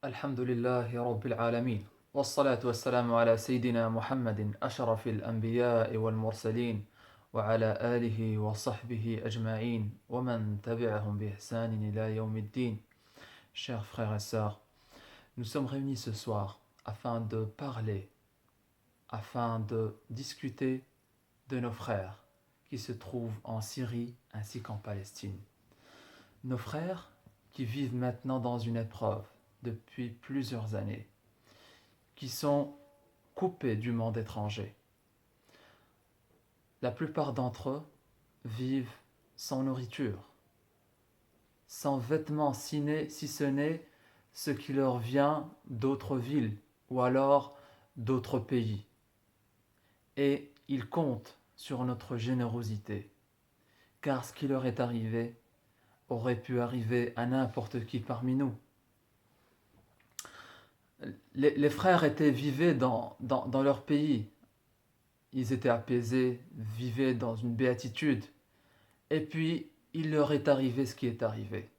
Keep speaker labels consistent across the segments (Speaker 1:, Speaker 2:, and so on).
Speaker 1: الحمد لله رب العالمين والصلاة والسلام على سيدنا محمد أشرف الأنبياء والمرسلين وعلى آله وصحبه أجمعين ومن تبعهم بإحسان إلى يوم الدين. Chers frères et sœurs, nous sommes réunis ce soir afin de parler, afin de discuter de nos frères qui se trouvent en Syrie ainsi qu'en Palestine. Nos frères qui vivent maintenant dans une épreuve depuis plusieurs années, qui sont coupés du monde étranger. La plupart d'entre eux vivent sans nourriture, sans vêtements si ce n'est ce qui leur vient d'autres villes ou alors d'autres pays. Et ils comptent sur notre générosité, car ce qui leur est arrivé aurait pu arriver à n'importe qui parmi nous. Les frères vivaient dans leur pays, ils étaient apaisés, vivaient dans une béatitude, et puis il leur est arrivé ce qui est arrivé.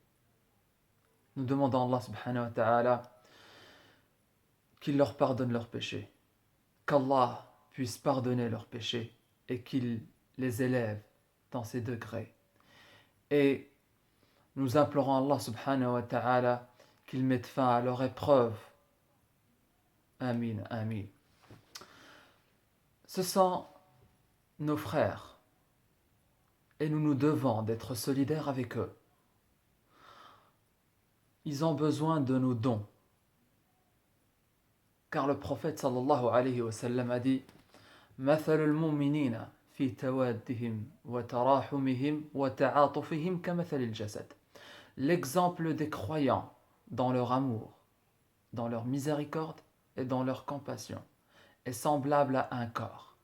Speaker 1: Nous demandons à Allah subhanahu wa ta'ala qu'il leur pardonne leurs péchés, qu'Allah puisse pardonner leurs péchés et qu'il les élève dans ses degrés. Et nous implorons Allah subhanahu wa ta'ala qu'il mette fin à leur épreuve. Amin, amin. Ce sont nos frères et nous nous devons d'être solidaires avec eux. Ils ont besoin de nos dons. Car le prophète sallallahu alayhi wa sallam a dit مثل المؤمنين في توادهم وتراحمهم وتعاطفهم كمثل الجسد. L'exemple des croyants dans leur amour, dans leur miséricorde et dans leur compassion est semblable à un corps.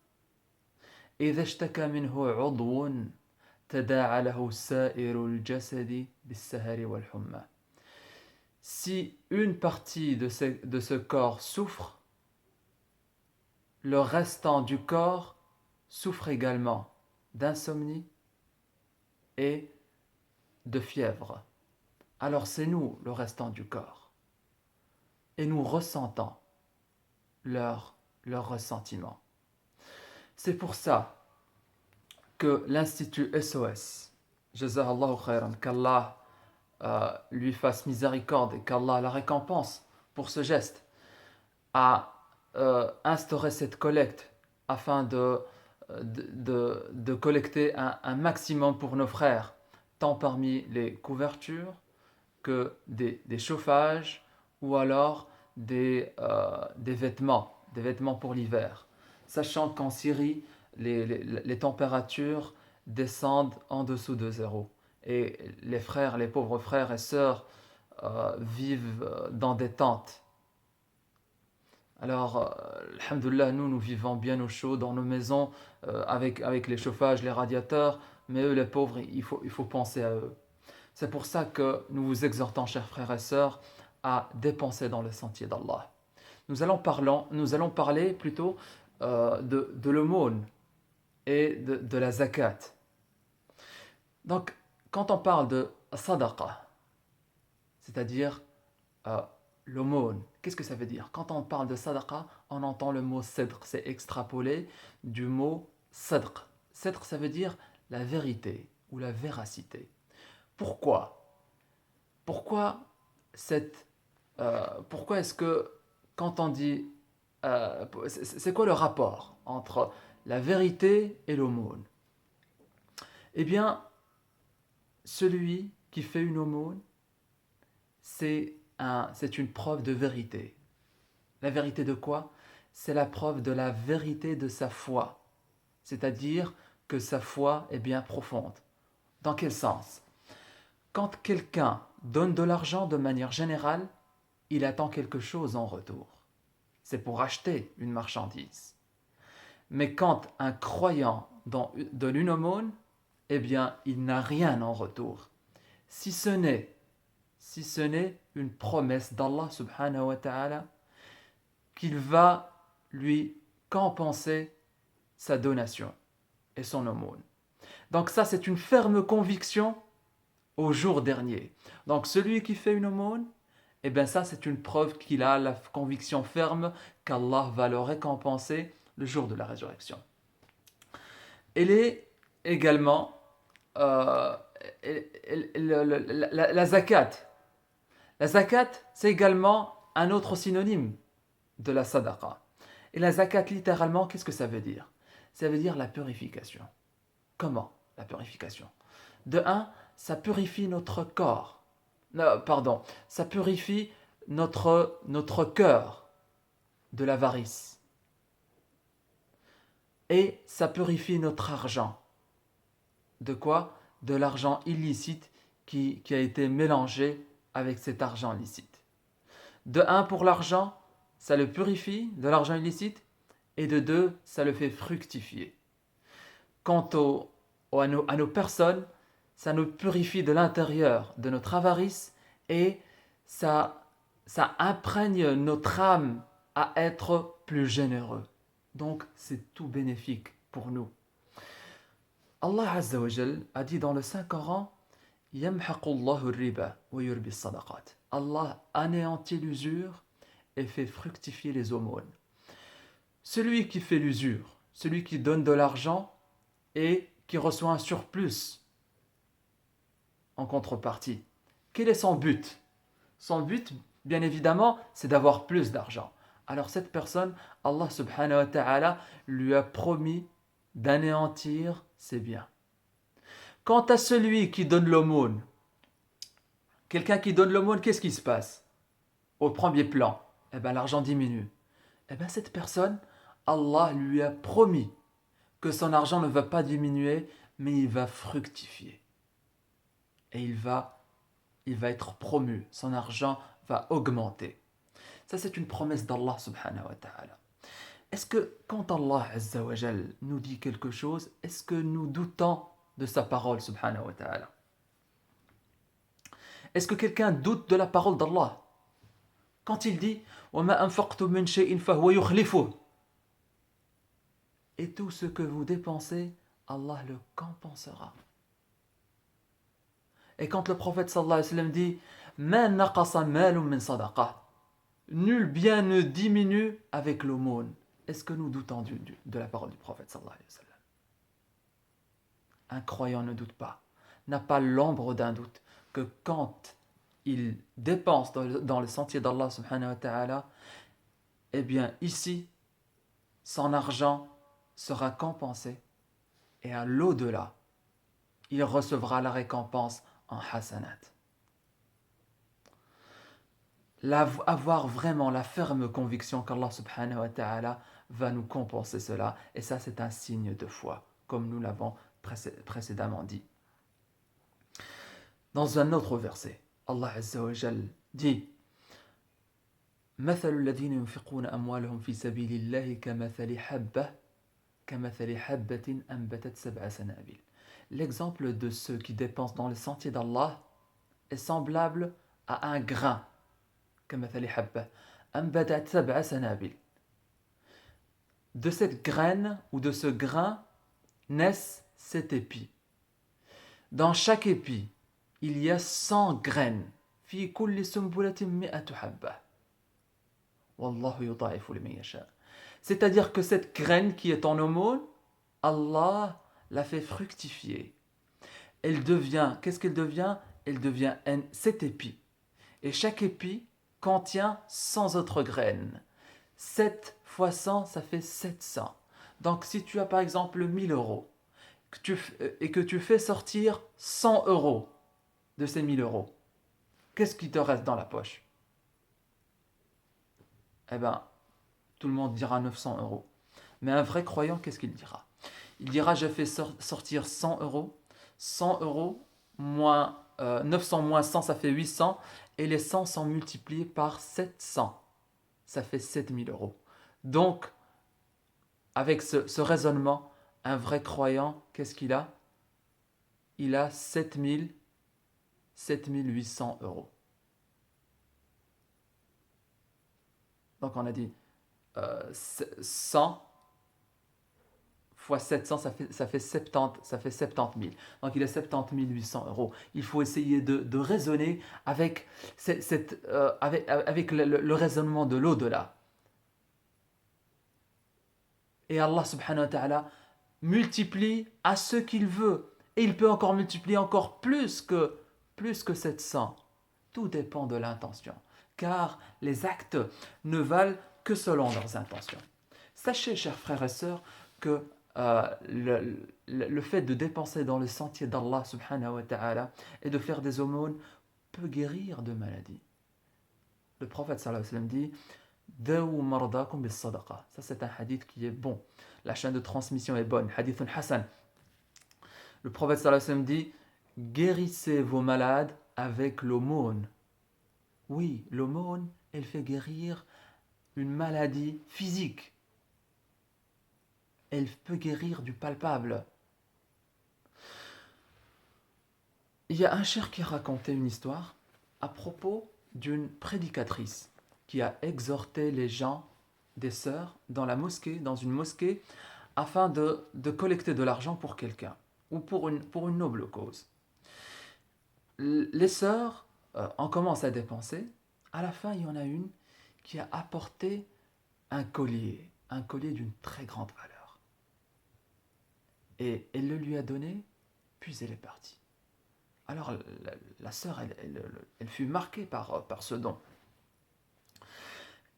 Speaker 1: إذا اشتكى منه عضو تداعى له سائر الجسد بالسهر والحمى. Si une partie de ce corps souffre, le restant du corps souffre également d'insomnie et de fièvre. Alors c'est nous le restant du corps. Et nous ressentons leur ressentiment. C'est pour ça que l'Institut SOS, Jazakallahu khairan, qu'Allah lui fasse miséricorde et qu'Allah la récompense pour ce geste, a instauré cette collecte afin de collecter un maximum pour nos frères, tant parmi les couvertures que des chauffages ou alors des vêtements pour l'hiver. Sachant qu'en Syrie, les températures descendent en dessous de zéro. Et les pauvres frères et sœurs vivent dans des tentes. Alors, alhamdoulilah, nous vivons bien au chaud dans nos maisons avec les chauffages, les radiateurs, mais eux, les pauvres, il faut penser à eux. C'est pour ça que nous vous exhortons, chers frères et sœurs, à dépenser dans le sentier d'Allah. Nous allons parler plutôt de l'aumône et de la zakat. Donc, quand on parle de sadaqa, c'est-à-dire l'aumône, qu'est-ce que ça veut dire? Quand on parle de sadaqa, on entend le mot sadq, c'est extrapolé du mot sadq. Sadq, ça veut dire la vérité ou la véracité. Pourquoi? Pourquoi est-ce que quand on dit c'est quoi le rapport entre la vérité et l'aumône? Eh bien, celui qui fait une aumône, c'est une preuve de vérité. La vérité de quoi? C'est la preuve de la vérité de sa foi. C'est-à-dire que sa foi est bien profonde. Dans quel sens? Quand quelqu'un donne de l'argent de manière générale, il attend quelque chose en retour. C'est pour acheter une marchandise. Mais quand un croyant donne une aumône, eh bien, il n'a rien en retour. Si ce n'est une promesse d'Allah subhanahu wa ta'ala qu'il va lui compenser sa donation et son aumône. Donc ça, c'est une ferme conviction au jour dernier. Donc celui qui fait une aumône, eh bien ça c'est une preuve qu'il a la conviction ferme qu'Allah va le récompenser le jour de la résurrection. Elle est également euh, la zakat. La zakat, c'est également un autre synonyme de la sadaqa. Et la zakat, littéralement, qu'est-ce que ça veut dire? Ça veut dire la purification. Comment la purification? De un, ça purifie notre corps. Non, pardon, ça purifie notre cœur de l'avarice. Et ça purifie notre argent. De quoi? De l'argent illicite qui a été mélangé avec cet argent licite. De un, pour l'argent, ça le purifie de l'argent illicite. Et de deux, ça le fait fructifier. Quant à nos personnes, ça nous purifie de l'intérieur de notre avarice et ça imprègne notre âme à être plus généreux. Donc, c'est tout bénéfique pour nous. Allah Azza wa Jal a dit dans le Saint-Coran Yamhaqu Allahu riba wa yurbi sadaqat. Allah anéantit l'usure et fait fructifier les aumônes. Celui qui fait l'usure, celui qui donne de l'argent et qui reçoit un surplus en contrepartie, quel est son but? Son but, bien évidemment, c'est d'avoir plus d'argent. Alors cette personne, Allah subhanahu wa ta'ala lui a promis d'anéantir ses biens. Quant à celui qui donne l'aumône, quelqu'un qui donne l'aumône, qu'est-ce qui se passe? Au premier plan, eh bien l'argent diminue. Eh bien cette personne, Allah lui a promis que son argent ne va pas diminuer, mais il va fructifier. Et il va être promu, son argent va augmenter. Ça, c'est une promesse d'Allah subhanahu wa ta'ala. Est-ce que quand Allah azza wa jal nous dit quelque chose, est-ce que nous doutons de sa parole subhanahu wa ta'ala? Est-ce que quelqu'un doute de la parole d'Allah? Quand il dit وَمَا أَنفَقْتُم مِّن شَيْءٍ فَهُوَ يُخْلِفُهُ, et tout ce que vous dépensez, Allah le compensera. Et quand le prophète sallallahu alayhi wa sallam dit مَا نَقَصَ مَالٌ مِّن صَدَقَةٍ, nul bien ne diminue avec l'aumône. Est-ce que nous doutons de la parole du prophète sallallahu alayhi wa sallam? Un croyant ne doute pas, n'a pas l'ombre d'un doute que quand il dépense dans le sentier d'Allah subhanahu wa ta'ala, eh bien ici, son argent sera compensé et à l'au-delà, il recevra la récompense en hasanat. Avoir vraiment la ferme conviction qu'Allah subhanahu wa ta'ala va nous compenser cela, et ça c'est un signe de foi, comme nous l'avons précédemment dit. Dans un autre verset, Allah azza wa jal dit مثل الذين ينفقون أموالهم في سبيل الله كمثل حبة أنبتت سبع سنابل. L'exemple de ceux qui dépensent dans le sentier d'Allah est semblable à un grain. كمثل حبة أنبتت سبع سنابل. De cette graine ou de ce grain naissent 7 épis. Dans chaque épi, il y a 100 graines. في كل سنبلة 100 حبة. والله يضاعف لمن يشاء. C'est-à-dire que cette graine qui est en aumône, Allah la fait fructifier. Elle devient, qu'est-ce qu'elle devient? Elle devient 7 épis. Et chaque épi contient 100 autres graines. 7 fois 100, ça fait 700. Donc si tu as par exemple 1000 euros et que tu fais sortir 100 euros de ces 1000 euros, qu'est-ce qui te reste dans la poche? Eh bien, tout le monde dira 900 euros. Mais un vrai croyant, qu'est-ce qu'il dira? Il dira, j'ai fait sortir 100 euros. 100 euros moins 900 moins 100, ça fait 800. Et les 100 sont multipliés par 700. Ça fait 7000 euros. Donc, avec ce raisonnement, un vrai croyant, qu'est-ce qu'il a? Il a 7800 euros. Donc on a dit 100 fois 700, ça fait 70 000. Donc il a 70 800 euros. Il faut essayer de raisonner avec, avec le raisonnement de l'au-delà. Et Allah subhanahu wa ta'ala multiplie à ce qu'il veut. Et il peut encore multiplier encore plus que 700. Tout dépend de l'intention. Car les actes ne valent que selon leurs intentions. Sachez, chers frères et sœurs, que le fait de dépenser dans le sentier d'Allah subhanahu wa ta'ala et de faire des aumônes peut guérir de maladies. Le prophète sallallahu alayhi wa sallam dit Dawu mardakum bis sadaqa. Ça, c'est un hadith qui est bon. La chaîne de transmission est bonne. Hadithun Hassan. Le prophète sallallahu alayhi wa sallam dit guérissez vos malades avec l'aumône. Oui, l'aumône, elle fait guérir une maladie physique. Elle peut guérir du palpable. Il y a un cheikh qui a raconté une histoire à propos d'une prédicatrice qui a exhorté les gens, des sœurs, dans la mosquée, dans une mosquée, afin de collecter de l'argent pour quelqu'un ou pour une noble cause. Les sœurs, on commence à dépenser. À la fin, il y en a une qui a apporté un collier d'une très grande valeur. Et elle le lui a donné, puis elle est partie. Alors la sœur, elle fut marquée par ce don.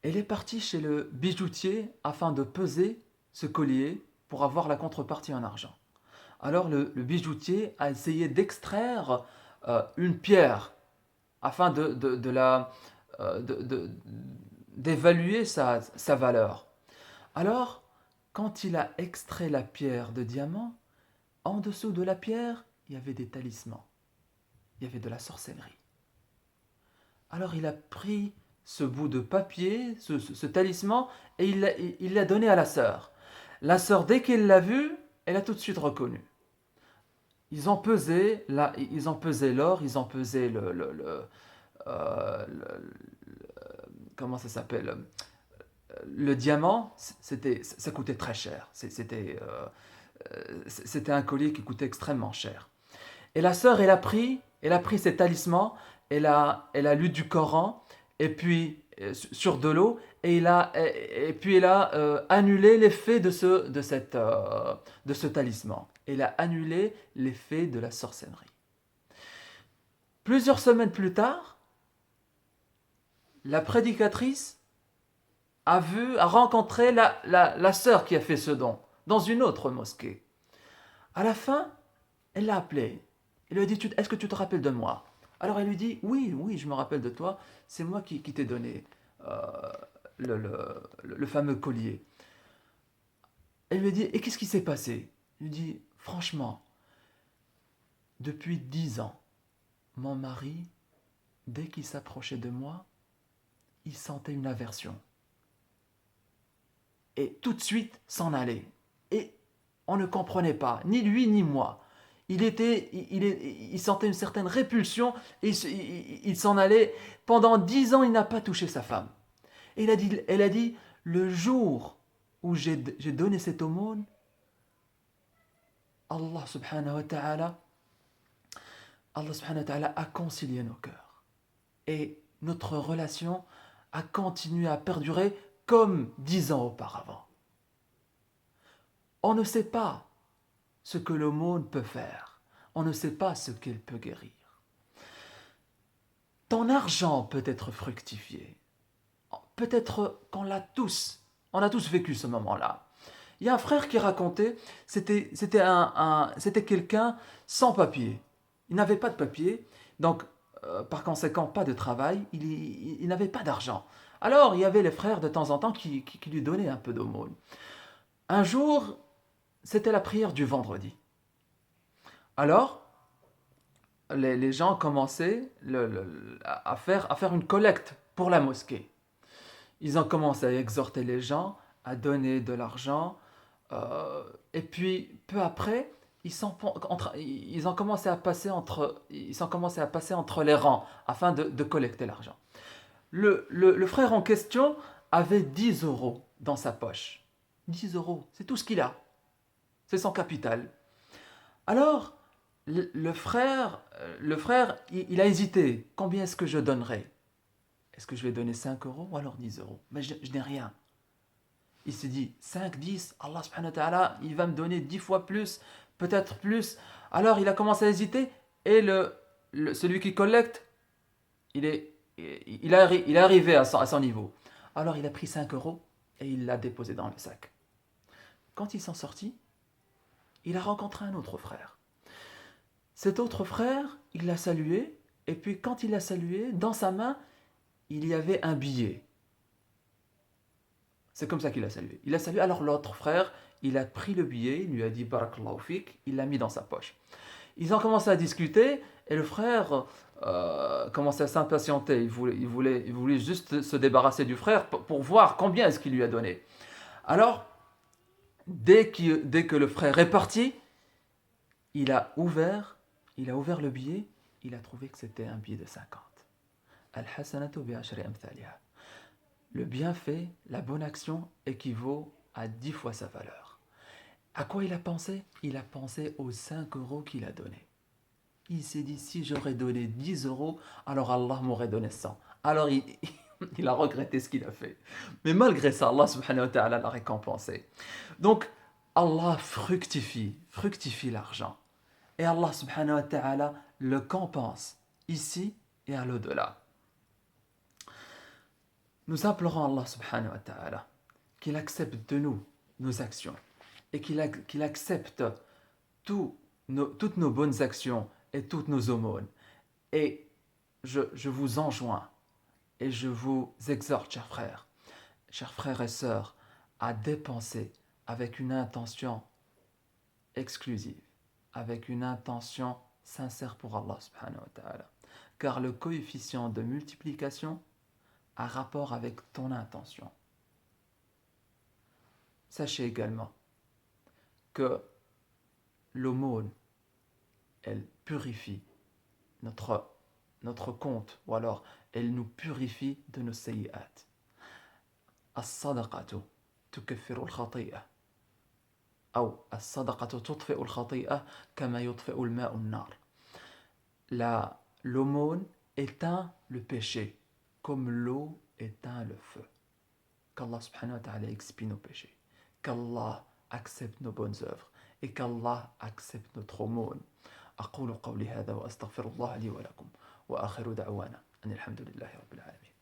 Speaker 1: Elle est partie chez le bijoutier afin de peser ce collier pour avoir la contrepartie en argent. Alors le bijoutier a essayé d'extraire une pierre afin d'évaluer sa valeur. Alors, quand il a extrait la pierre de diamant, en dessous de la pierre, il y avait des talismans. Il y avait de la sorcellerie. Alors il a pris ce bout de papier, ce talisman, et il l'a donné à la sœur. La sœur, dès qu'elle l'a vu, elle a tout de suite reconnu. Ils ont pesé l'or, ils ont pesé comment ça s'appelle, le diamant. Ça coûtait très cher. C'était un collier qui coûtait extrêmement cher. Et la sœur, elle a pris ses talismans, elle a lu du Coran, et puis sur de l'eau, et puis elle a annulé l'effet de ce talisman. Elle a annulé l'effet de la sorcellerie. Plusieurs semaines plus tard, la prédicatrice a rencontré la sœur qui a fait ce don dans une autre mosquée. À la fin, elle l'a appelée. Elle lui a dit est-ce que tu te rappelles de moi? Alors elle lui dit oui, je me rappelle de toi, c'est moi qui t'ai donné le fameux collier. Elle lui a dit et qu'est-ce qui s'est passé? Il lui dit franchement, depuis 10 ans, mon mari, dès qu'il s'approchait de moi, il sentait une aversion. Et tout de suite s'en allait. Et on ne comprenait pas, ni lui ni moi. Il sentait une certaine répulsion et il s'en allait. Pendant 10 ans, il n'a pas touché sa femme. Et elle a dit, le jour où j'ai donné cette aumône, Allah subhanahu wa ta'ala a concilié nos cœurs. Et notre relation a continué à perdurer comme 10 ans auparavant. On ne sait pas ce que l'aumône peut faire. On ne sait pas ce qu'elle peut guérir. Ton argent peut être fructifié. Peut-être qu'on on a tous vécu ce moment-là. Il y a un frère qui racontait, c'était quelqu'un sans papier. Il n'avait pas de papier, donc par conséquent pas de travail, il n'avait pas d'argent. Alors il y avait les frères de temps en temps qui lui donnaient un peu d'aumône. Un jour, c'était la prière du vendredi. Alors, les gens commençaient à faire une collecte pour la mosquée. Ils ont commencé à exhorter les gens à donner de l'argent. Et puis, peu après, ils ont commencé à passer entre les rangs afin de collecter l'argent. Le frère en question avait 10 euros dans sa poche. 10 euros, c'est tout ce qu'il a. c'est son capital. Alors, le frère il a hésité. Combien est-ce que je donnerai? Est-ce que je vais donner 5 euros ou alors 10 euros? Mais je n'ai rien. Il s'est dit 5, 10, Allah subhanahu wa ta'ala, il va me donner 10 fois plus, peut-être plus. Alors il a commencé à hésiter et celui qui collecte, il est arrivé à son niveau. Alors il a pris 5 euros et il l'a déposé dans le sac. Quand il s'en sortit, il a rencontré un autre frère. Cet autre frère, il l'a salué et puis quand il l'a salué, dans sa main, il y avait un billet. C'est comme ça qu'il a salué. Il a salué, alors l'autre frère, il a pris le billet, il lui a dit Barakallahu fik, il l'a mis dans sa poche. Ils ont commencé à discuter et le frère commençait à s'impatienter. Il voulait juste se débarrasser du frère pour voir combien est-ce qu'il lui a donné. Alors, dès que le frère est parti, il a ouvert le billet, il a trouvé que c'était un billet de 50. Al-hasanatu bi ashri amthaliha. Le bienfait, la bonne action équivaut à 10 fois sa valeur. À quoi il a pensé? Il a pensé aux 5 euros qu'il a donnés. Il s'est dit, si j'aurais donné 10 euros, alors Allah m'aurait donné 100. Alors il a regretté ce qu'il a fait. Mais malgré ça, Allah subhanahu wa ta'ala l'a récompensé. Donc, Allah fructifie l'argent. Et Allah subhanahu wa ta'ala le compense ici et à l'au-delà. Nous implorons Allah subhanahu wa ta'ala qu'il accepte de nous nos actions et qu'il accepte toutes nos bonnes actions et toutes nos aumônes. Et je vous enjoins et je vous exhorte, chers frères et sœurs, à dépenser avec une intention exclusive, avec une intention sincère pour Allah subhanahu wa ta'ala. Car le coefficient de multiplication a rapport avec ton intention. Sachez également que l'aumône, elle purifie notre compte, ou alors elle nous purifie de nos sayyi'at. As-sadaqatu tukaffiru al-khati'ah. Ou as-sadaqatu tutfi'u al-khati'ah kama yutfi'u al-ma'u an-nar. L'aumône éteint le péché comme l'eau éteint le feu. Qu'Allah subhanahu wa ta'ala expie nos péchés. Qu'Allah accepte nos bonnes œuvres. Et qu'Allah accepte notre aumône. أقول قولي هذا وأستغفر الله لي ولكم وآخر دعوانا أن الحمد لله رب العالمين.